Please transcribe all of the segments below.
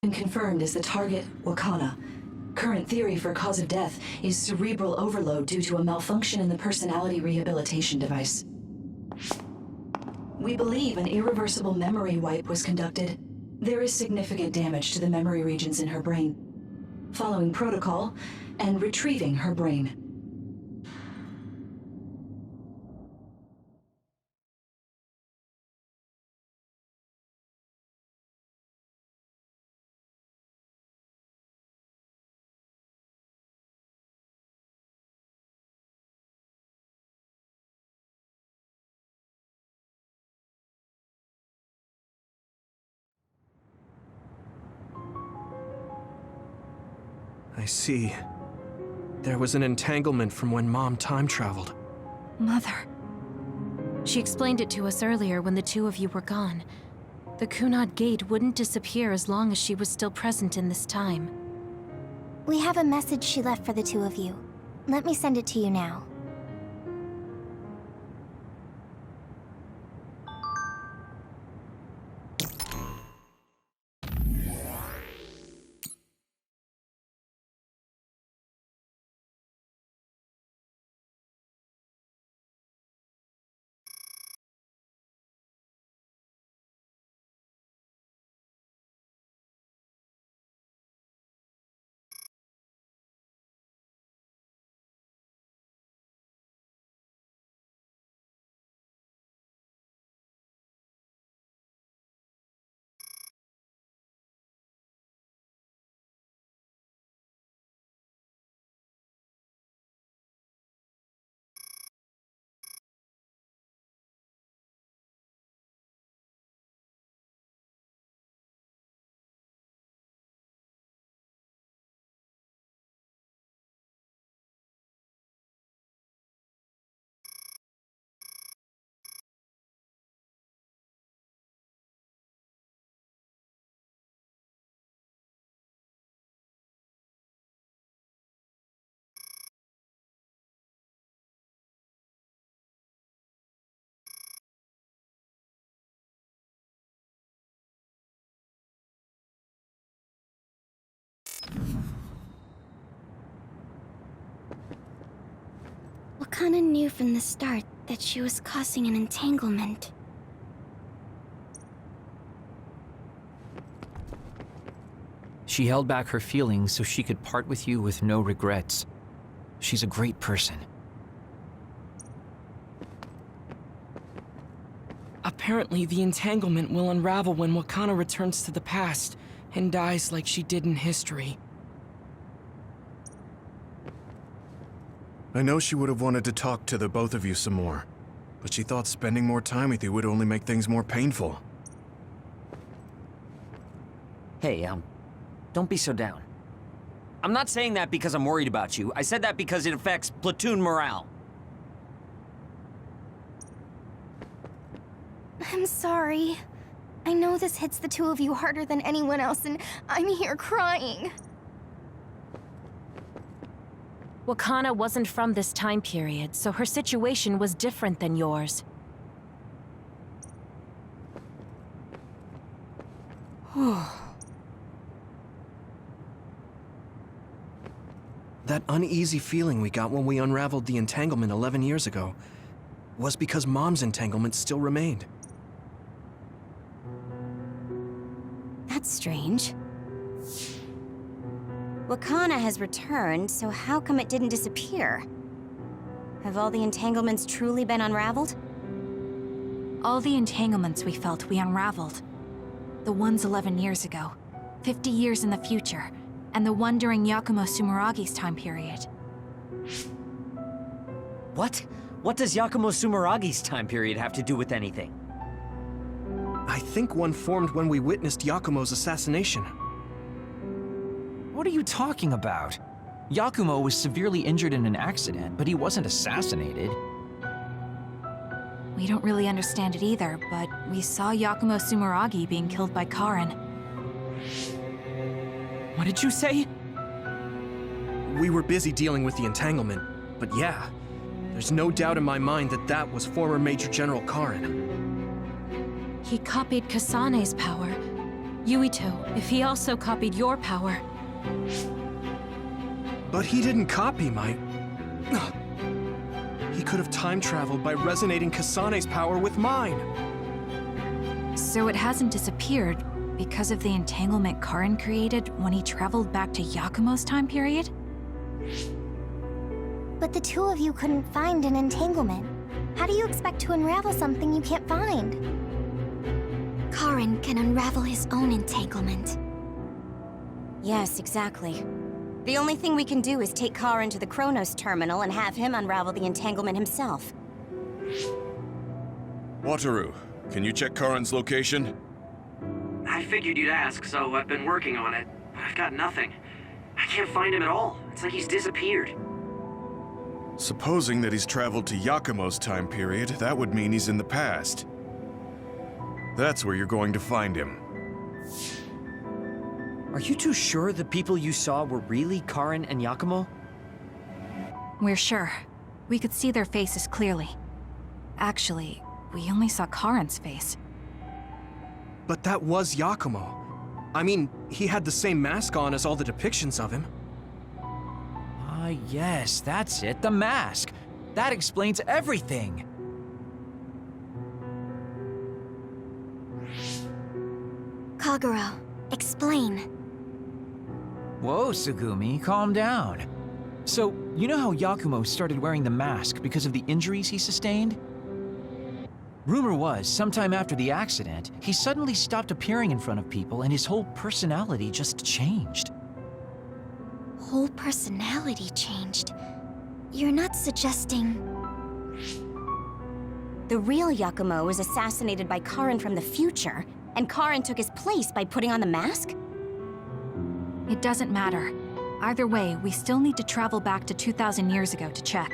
been confirmed as the target, Wakana. Current theory for cause of death is cerebral overload due to a malfunction in the personality rehabilitation device. We believe an irreversible memory wipe was conducted. There is significant damage to the memory regions in her brain. Following protocol and retrieving her brain. I see. There was an entanglement from when Mom time traveled. Mother. She explained it to us earlier when the two of you were gone. The Kunad Gate wouldn't disappear as long as she was still present in this time. We have a message she left for the two of you. Let me send it to you now. Wakana knew from the start that she was causing an entanglement. She held back her feelings so she could part with you with no regrets. She's a great person. Apparently, the entanglement will unravel when Wakana returns to the past and dies like she did in history. I know she would have wanted to talk to the both of you some more, but she thought spending more time with you would only make things more painful. Hey, don't be so down. I'm not saying that because I'm worried about you. I said that because it affects platoon morale. I'm sorry. I know this hits the two of you harder than anyone else, and I'm here crying. Wakana wasn't from this time period, so her situation was different than yours. That uneasy feeling we got when we unraveled the entanglement 11 years ago was because Mom's entanglement still remained. That's strange. Wakana has returned, so how come it didn't disappear? Have all the entanglements truly been unraveled? All the entanglements we felt we unraveled. The ones 11 years ago, 50 years in the future, and the one during Yakumo Sumeragi's time period. What? What does Yakumo Sumeragi's time period have to do with anything? I think one formed when we witnessed Yakumo's assassination. What are you talking about? Yakumo was severely injured in an accident, but he wasn't assassinated. We don't really understand it either, but we saw Yakumo Sumeragi being killed by Karin. What did you say? We were busy dealing with the entanglement, but yeah, there's no doubt in my mind that that was former Major General Karin. He copied Kasane's power, Yuito, if he also copied your power... But he didn't copy my... He could have time-traveled by resonating Kasane's power with mine. So it hasn't disappeared because of the entanglement Karin created when he traveled back to Yakumo's time period? But the two of you couldn't find an entanglement. How do you expect to unravel something you can't find? Karin can unravel his own entanglement. Yes, exactly. The only thing we can do is take Karin to the Chronos terminal and have him unravel the entanglement himself. Wataru, can you check Karin's location? I figured you'd ask, so I've been working on it. But I've got nothing. I can't find him at all. It's like he's disappeared. Supposing that he's traveled to Yakumo's time period, that would mean he's in the past. That's where you're going to find him. Are you too sure the people you saw were really Karin and Yakumo? We're sure. We could see their faces clearly. Actually, we only saw Karin's face. But that was Yakumo. I mean, he had the same mask on as all the depictions of him. Ah, yes, that's it, the mask. That explains everything. Kagero, explain. Whoa, Tsugumi, calm down. So, you know how Yakumo started wearing the mask because of the injuries he sustained? Rumor was, sometime after the accident, he suddenly stopped appearing in front of people and his whole personality just changed. Whole personality changed. You're not suggesting... The real Yakumo was assassinated by Karin from the future, and Karin took his place by putting on the mask? It doesn't matter. Either way, we still need to travel back to 2,000 years ago to check.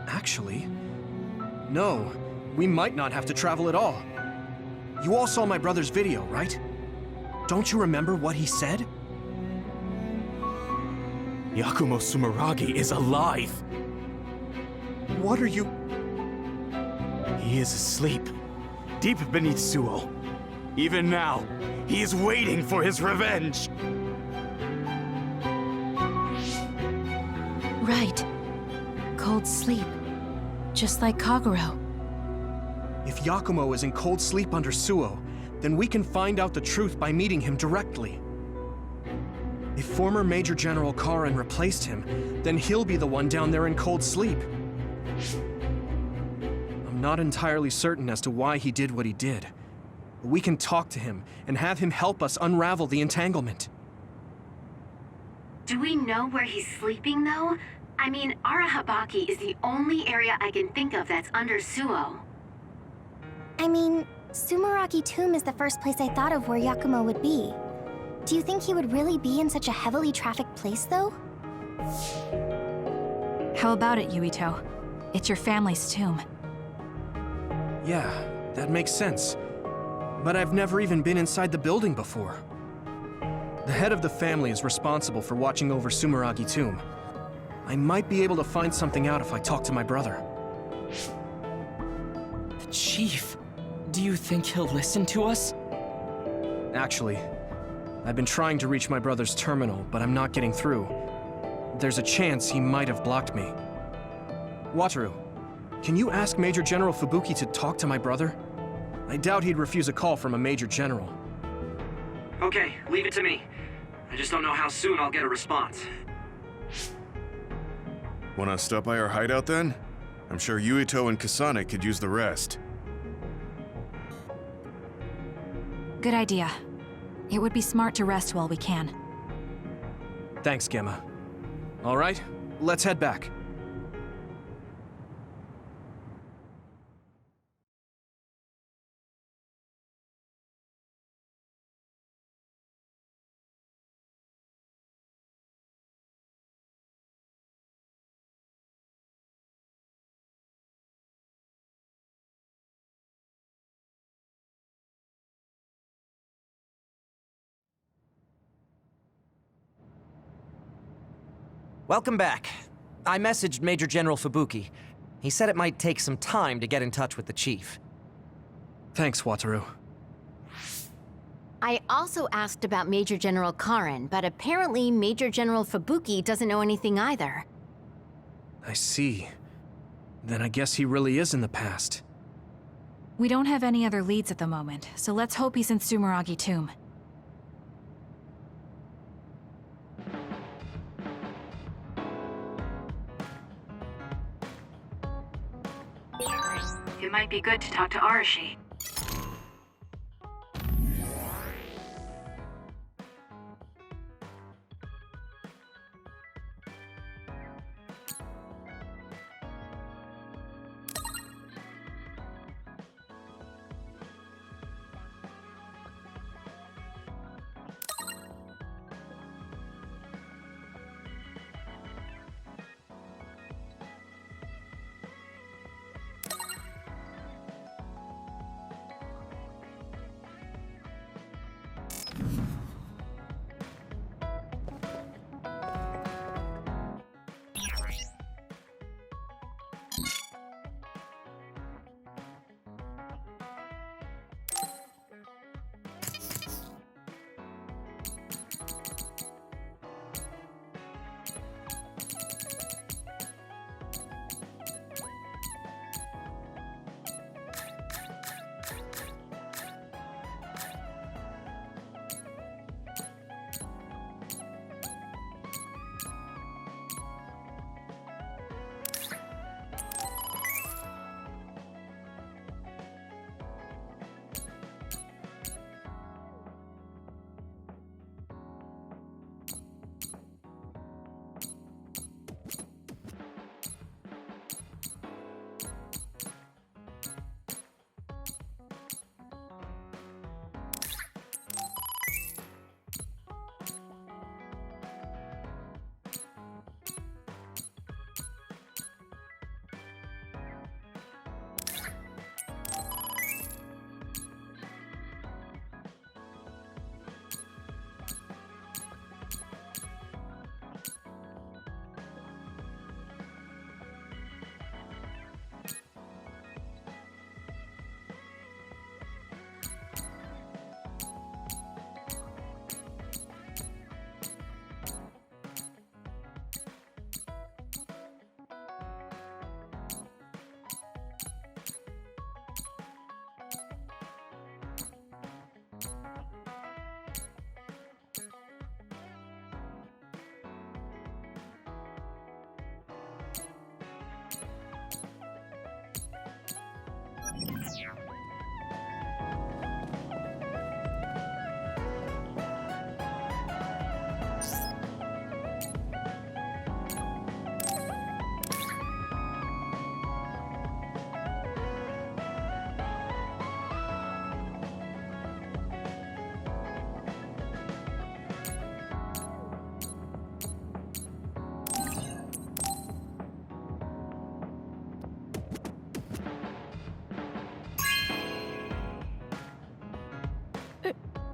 Actually, no. We might not have to travel at all. You all saw my brother's video, right? Don't you remember what he said? Yakumo Sumeragi is alive! What are you... He is asleep, deep beneath Suo. Even now, he is waiting for his revenge! Right. Cold sleep. Just like Kagero. If Yakumo is in cold sleep under Suo, then we can find out the truth by meeting him directly. If former Major General Karin replaced him, then he'll be the one down there in cold sleep. I'm not entirely certain as to why he did what he did. But we can talk to him and have him help us unravel the entanglement. Do we know where he's sleeping, though? I mean, Arahabaki is the only area I can think of that's under Suo. I mean, Sumeragi Tomb is the first place I thought of where Yakumo would be. Do you think he would really be in such a heavily trafficked place, though? How about it, Yuito? It's your family's tomb. Yeah, that makes sense. But I've never even been inside the building before. The head of the family is responsible for watching over Sumeragi Tomb. I might be able to find something out if I talk to my brother. The Chief. Do you think he'll listen to us? Actually, I've been trying to reach my brother's terminal, but I'm not getting through. There's a chance he might have blocked me. Wataru, can you ask Major General Fubuki to talk to my brother? I doubt he'd refuse a call from a Major General. Okay, leave it to me. I just don't know how soon I'll get a response. Wanna stop by our hideout then? I'm sure Yuito and Kasane could use the rest. Good idea. It would be smart to rest while we can. Thanks, Gemma. All right, let's head back. Welcome back. I messaged Major General Fubuki. He said it might take some time to get in touch with the Chief. Thanks, Wataru. I also asked about Major General Karin, but apparently Major General Fubuki doesn't know anything either. I see. Then I guess he really is in the past. We don't have any other leads at the moment, so let's hope he's in Sumeragi Tomb. It might be good to talk to Arashi.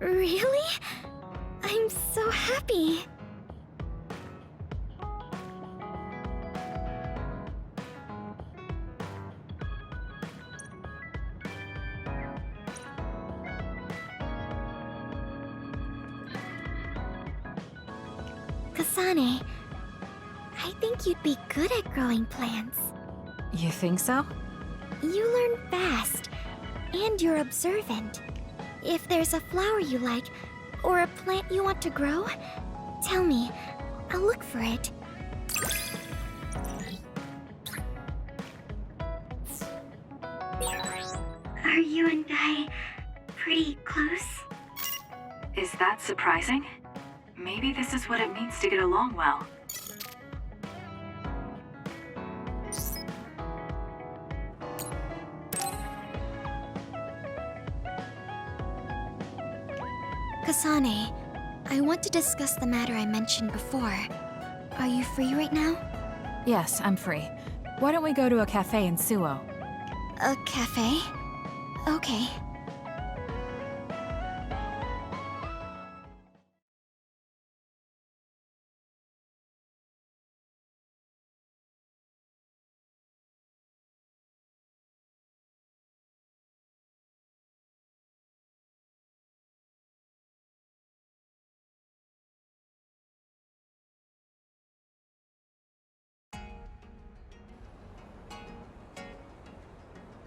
Really? I'm so happy. Kasane, I think you'd be good at growing plants. You think so? You learn fast, and you're observant. If there's a flower you like, or a plant you want to grow, tell me. I'll look for it. Are you and Guy pretty close? Is that surprising? Maybe this is what it means to get along well. Kasane, I want to discuss the matter I mentioned before. Are you free right now? Yes, I'm free. Why don't we go to a cafe in Suo? A cafe? Okay.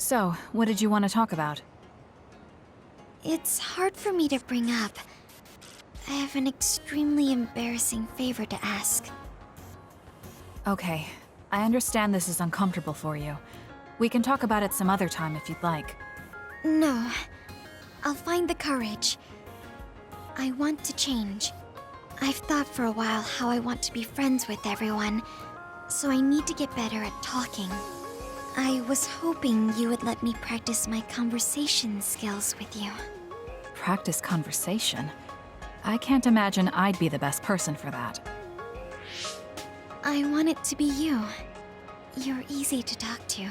So, what did you want to talk about? It's hard for me to bring up. I have an extremely embarrassing favor to ask. Okay, I understand this is uncomfortable for you. We can talk about it some other time if you'd like. No. I'll find the courage. I want to change. I've thought for a while how I want to be friends with everyone, so I need to get better at talking. I was hoping you would let me practice my conversation skills with you. Practice conversation? I can't imagine I'd be the best person for that. I want it to be you. You're easy to talk to.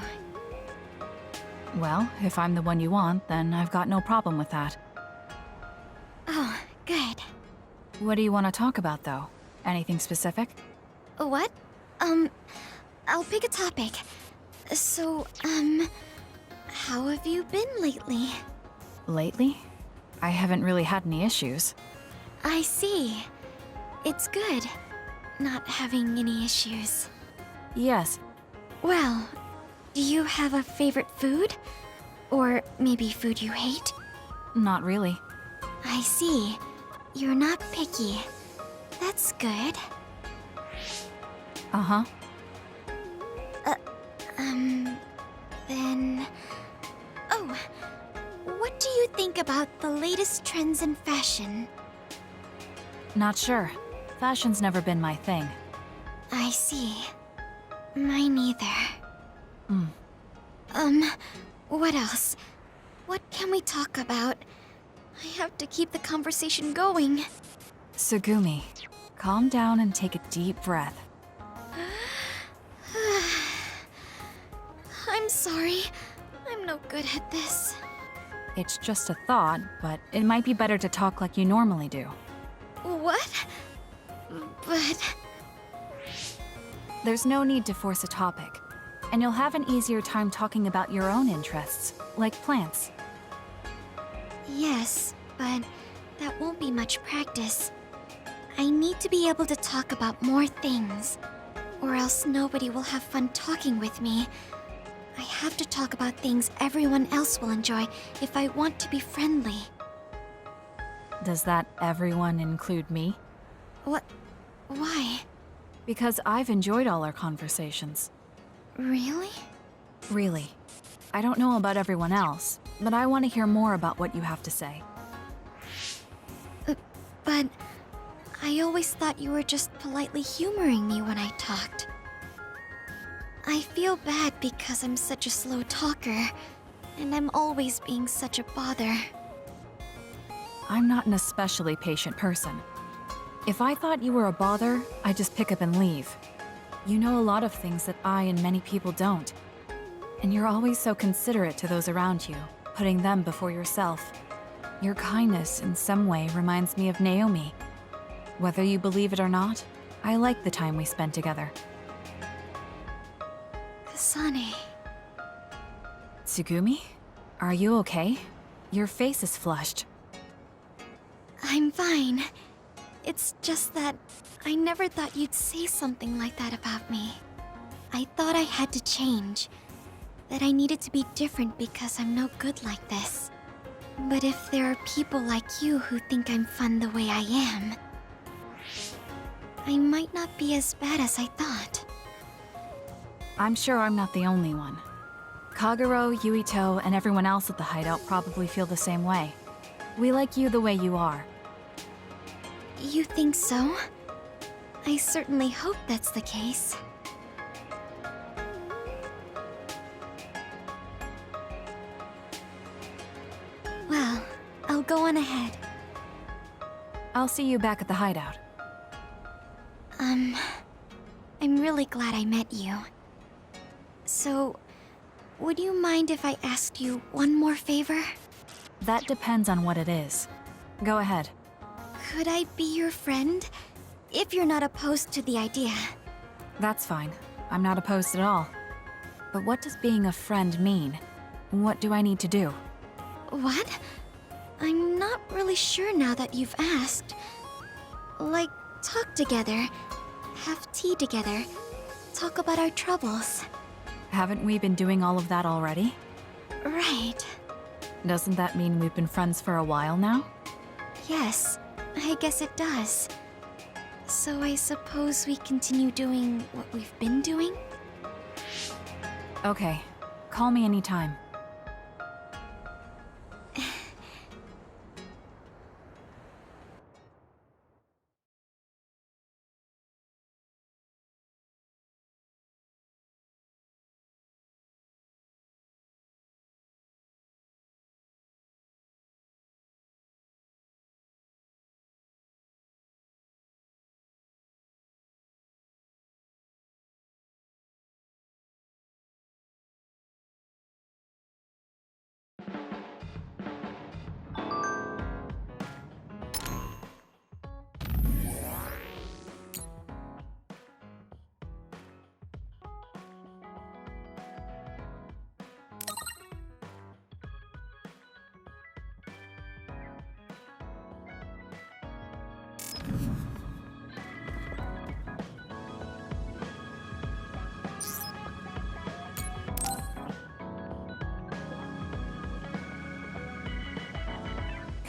Well, if I'm the one you want, then I've got no problem with that. Oh, good. What do you want to talk about, though? Anything specific? What? I'll pick a topic. So, how have you been lately? Lately? I haven't really had any issues. I see. It's good, not having any issues. Yes. Well, do you have a favorite food? Or maybe food you hate? Not really. I see. You're not picky. That's good. Uh-huh. Then... Oh, what do you think about the latest trends in fashion? Not sure. Fashion's never been my thing. I see. Mine either. What else? What can we talk about? I have to keep the conversation going. Tsugumi, calm down and take a deep breath. I'm sorry. I'm no good at this. It's just a thought, but it might be better to talk like you normally do. What? But... There's no need to force a topic, and you'll have an easier time talking about your own interests, like plants. Yes, but that won't be much practice. I need to be able to talk about more things, or else nobody will have fun talking with me. I have to talk about things everyone else will enjoy if I want to be friendly. Does that everyone include me? What? Why? Because I've enjoyed all our conversations. Really? Really. I don't know about everyone else, but I want to hear more about what you have to say. But I always thought you were just politely humoring me when I talked. I feel bad because I'm such a slow talker, and I'm always being such a bother. I'm not an especially patient person. If I thought you were a bother, I'd just pick up and leave. You know a lot of things that I and many people don't. And you're always so considerate to those around you, putting them before yourself. Your kindness, in some way, reminds me of Naomi. Whether you believe it or not, I like the time we spent together. Kasane. Tsugumi? Are you okay? Your face is flushed. I'm fine. It's just that I never thought you'd say something like that about me. I thought I had to change. That I needed to be different because I'm no good like this. But if there are people like you who think I'm fun the way I am, I might not be as bad as I thought. I'm sure I'm not the only one. Kagero, Yuito, and everyone else at the hideout probably feel the same way. We like you the way you are. You think so? I certainly hope that's the case. Well, I'll go on ahead. I'll see you back at the hideout. I'm really glad I met you. So, would you mind if I asked you one more favor? That depends on what it is. Go ahead. Could I be your friend? If you're not opposed to the idea. That's fine. I'm not opposed at all. But what does being a friend mean? What do I need to do? What? I'm not really sure now that you've asked. Like, talk together, have tea together, talk about our troubles. Haven't we been doing all of that already? Right. Doesn't that mean we've been friends for a while now? Yes, I guess it does. So I suppose we continue doing what we've been doing? Okay. Call me anytime.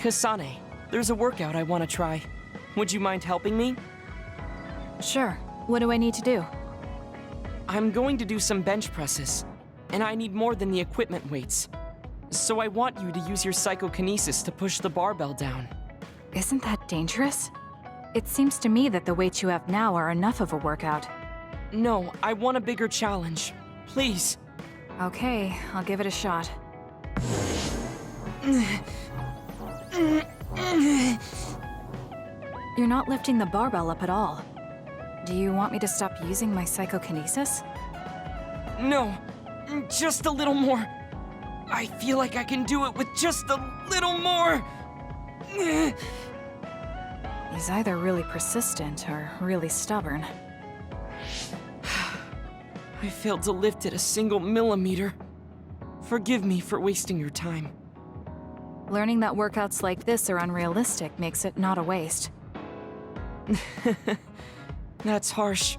Kasane, there's a workout I want to try. Would you mind helping me? Sure. What do I need to do? I'm going to do some bench presses, and I need more than the equipment weights. So I want you to use your psychokinesis to push the barbell down. Isn't that dangerous? It seems to me that the weights you have now are enough of a workout. No, I want a bigger challenge. Please. Okay, I'll give it a shot. You're not lifting the barbell up at all. Do you want me to stop using my psychokinesis? No, just a little more. I feel like I can do it with just a little more. He's either really persistent or really stubborn. I failed to lift it a single millimeter. Forgive me for wasting your time. Learning that workouts like this are unrealistic makes it not a waste. That's harsh.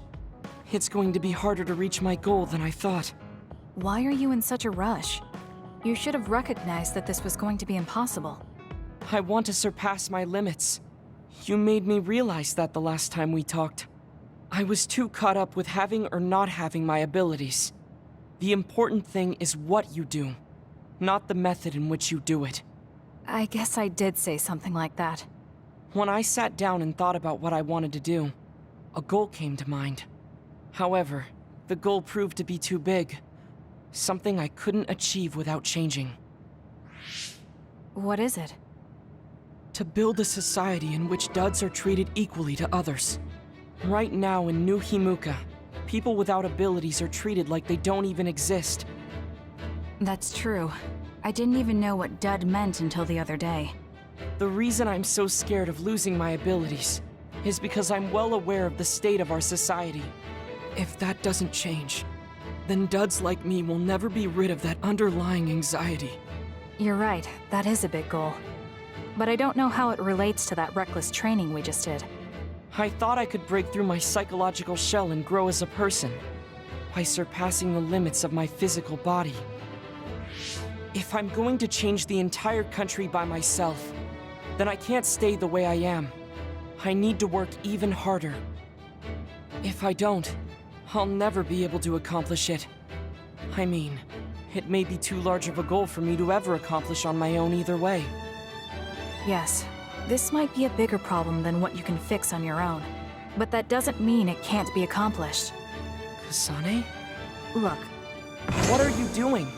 It's going to be harder to reach my goal than I thought. Why are you in such a rush? You should have recognized that this was going to be impossible. I want to surpass my limits. You made me realize that the last time we talked. I was too caught up with having or not having my abilities. The important thing is what you do, not the method in which you do it. I guess I did say something like that. When I sat down and thought about what I wanted to do, a goal came to mind. However, the goal proved to be too big. Something I couldn't achieve without changing. What is it? To build a society in which duds are treated equally to others. Right now in New Himuka, people without abilities are treated like they don't even exist. That's true. I didn't even know what dud meant until the other day. The reason I'm so scared of losing my abilities is because I'm well aware of the state of our society. If that doesn't change, then duds like me will never be rid of that underlying anxiety. You're right, that is a big goal. But I don't know how it relates to that reckless training we just did. I thought I could break through my psychological shell and grow as a person, by surpassing the limits of my physical body. If I'm going to change the entire country by myself, then I can't stay the way I am. I need to work even harder. If I don't, I'll never be able to accomplish it. I mean, it may be too large of a goal for me to ever accomplish on my own either way. Yes, this might be a bigger problem than what you can fix on your own. But that doesn't mean it can't be accomplished. Kasane? Look. What are you doing?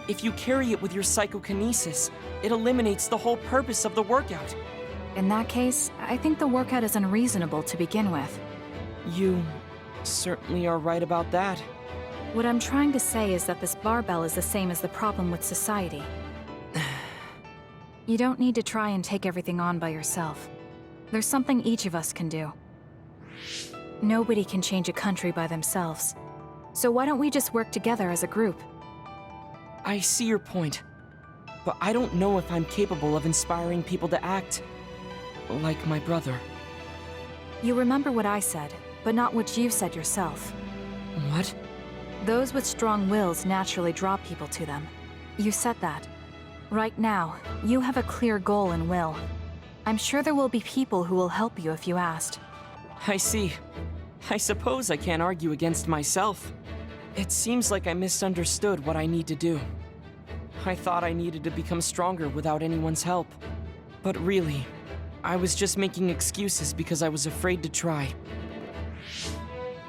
If you carry it with your psychokinesis, it eliminates the whole purpose of the workout. In that case, I think the workout is unreasonable to begin with. You certainly are right about that. What I'm trying to say is that this barbell is the same as the problem with society. You don't need to try and take everything on by yourself. There's something each of us can do. Nobody can change a country by themselves. So why don't we just work together as a group? I see your point, but I don't know if I'm capable of inspiring people to act like my brother. You remember what I said, but not what you said yourself. What? Those with strong wills naturally draw people to them. You said that. Right now, you have a clear goal and will. I'm sure there will be people who will help you if you asked. I see. I suppose I can't argue against myself. It seems like I misunderstood what I need to do. I thought I needed to become stronger without anyone's help. But really, I was just making excuses because I was afraid to try.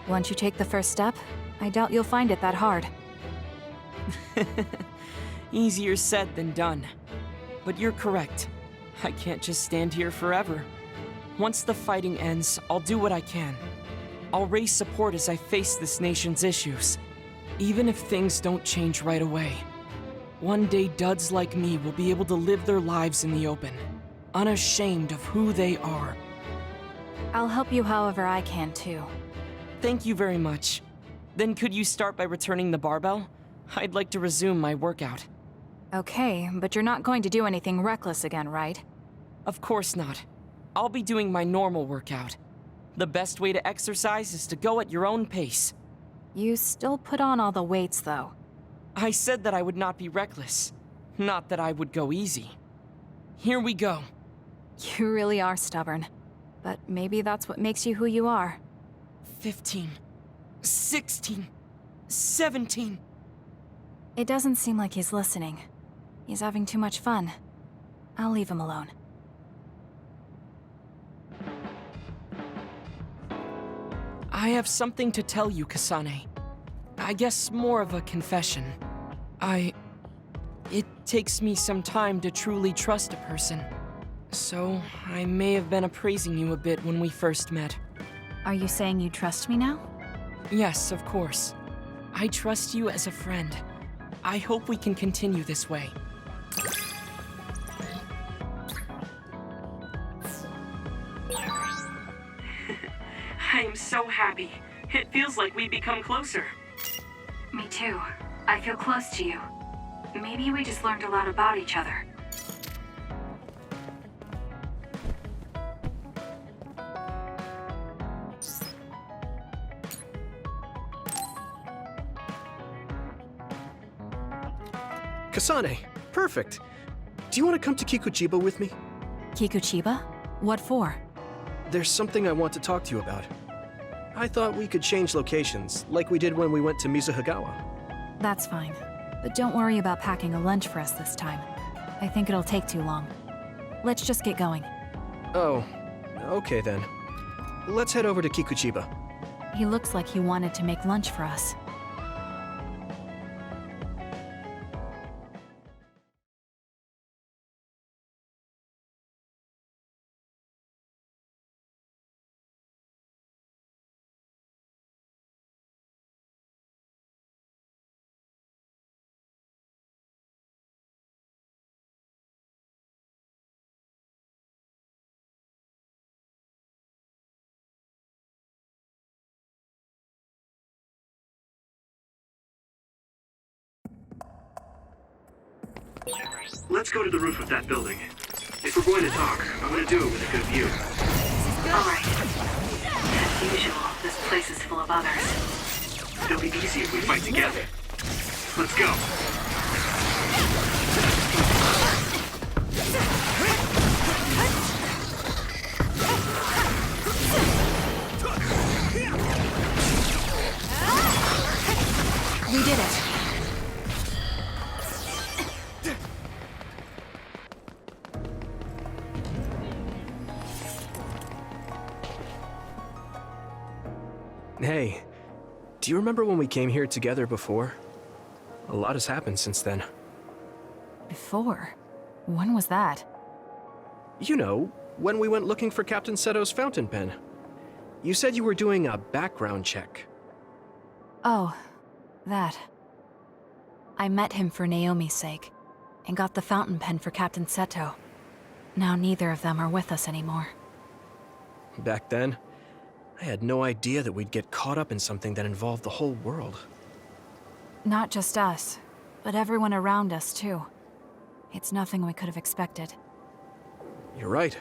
Once you take the first step, I doubt you'll find it that hard. Easier said than done. But you're correct. I can't just stand here forever. Once the fighting ends, I'll do what I can. I'll raise support as I face this nation's issues. Even if things don't change right away. One day duds like me will be able to live their lives in the open, unashamed of who they are. I'll help you however I can too. Thank you very much. Then could you start by returning the barbell? I'd like to resume my workout. Okay, but you're not going to do anything reckless again, right? Of course not. I'll be doing my normal workout. The best way to exercise is to go at your own pace. You still put on all the weights, though. I said that I would not be reckless, not that I would go easy. Here we go. You really are stubborn. But maybe that's what makes you who you are. 15, 16, 17. It doesn't seem like he's listening. He's having too much fun. I'll leave him alone. I have something to tell you, Kasane. I guess more of a confession. It takes me some time to truly trust a person. So, I may have been appraising you a bit when we first met. Are you saying you trust me now? Yes, of course. I trust you as a friend. I hope we can continue this way. I am so happy. It feels like we've become closer. Me too. I feel close to you. Maybe we just learned a lot about each other. Kasane, perfect. Do you want to come to Kikuchiba with me? Kikuchiba? What for? There's something I want to talk to you about. I thought we could change locations, like we did when we went to Mizuhagawa. That's fine. But don't worry about packing a lunch for us this time. I think it'll take too long. Let's just get going. Oh, okay then. Let's head over to Kikuchiba. He looks like he wanted to make lunch for us. Let's go to the roof of that building. If we're going to talk, I want to do it with a good view. Alright. As usual, this place is full of others. It'll be easy if we fight together. Let's go. We did it. Hey, do you remember when we came here together before? A lot has happened since then. Before? When was that? You know, when we went looking for Captain Seto's fountain pen. You said you were doing a background check. Oh, that. I met him for Naomi's sake, and got the fountain pen for Captain Seto. Now neither of them are with us anymore. Back then, I had no idea that we'd get caught up in something that involved the whole world. Not just us, but everyone around us too. It's nothing we could have expected. You're right.